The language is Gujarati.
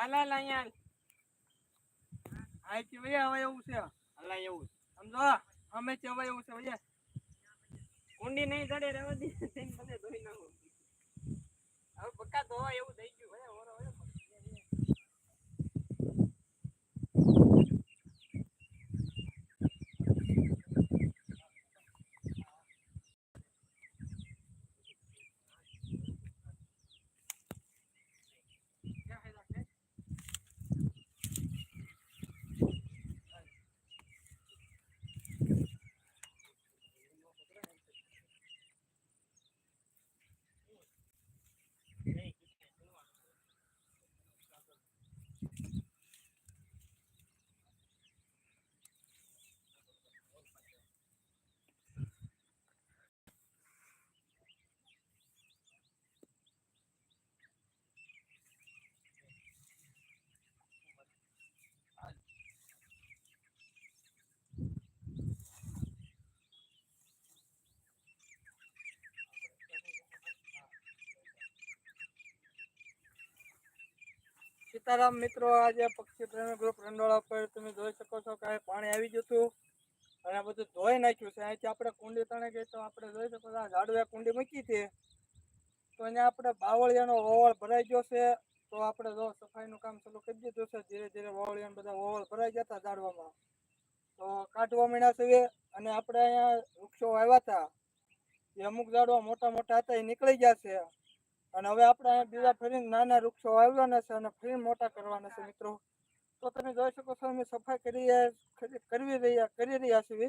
હાલ અહીંયા આ કે ભાઈ હવે એવું છે હાલ એવું સમજો અમે કે હવે એવું છે ભાઈ કુંડી નહીં ચડે રહેવા દે તેને બધે ધોઈ નાખો હવે બકા ધોવા એવું થઈ ગયું ભાઈ ઓરો હોય સીતારામ મિત્રો, આજે પક્ષી પ્રેમી ગ્રુપ રંડોળા પર તમે જોઈ શકો છો કે પાણી આવી ગયું હતું અને આ બધું ધોઈ નાખ્યું છે. અહીંથી આપણે કુંડી તણે ગઈ તો આપણે જોઈ શકો છો આ ઝાડવે કુંડી મૂકી હતી તો અહીંયા આપણે બાવળિયાનો ઓવળ ભરાઈ ગયો છે. તો આપણે જો સફાઈનું કામ ચાલુ કરી દીધું છે. ધીરે ધીરે વાવળિયાને બધા ઓવળ ભરાઈ ગયા હતા ઝાડવામાં તો કાઢવા માંડ્યા છે. અને આપણે અહીંયા વૃક્ષો વાવ્યા હતા એ અમુક ઝાડવા મોટા મોટા હતા એ નીકળી ગયા છે અને હવે આપણે બીજા ફરી નાના વૃક્ષો વાવવાના છે અને ફરી મોટા કરવાના છે મિત્રો. તો તમે જોઈ શકો છો અમે સફાઈ કરી રહ્યા છીએ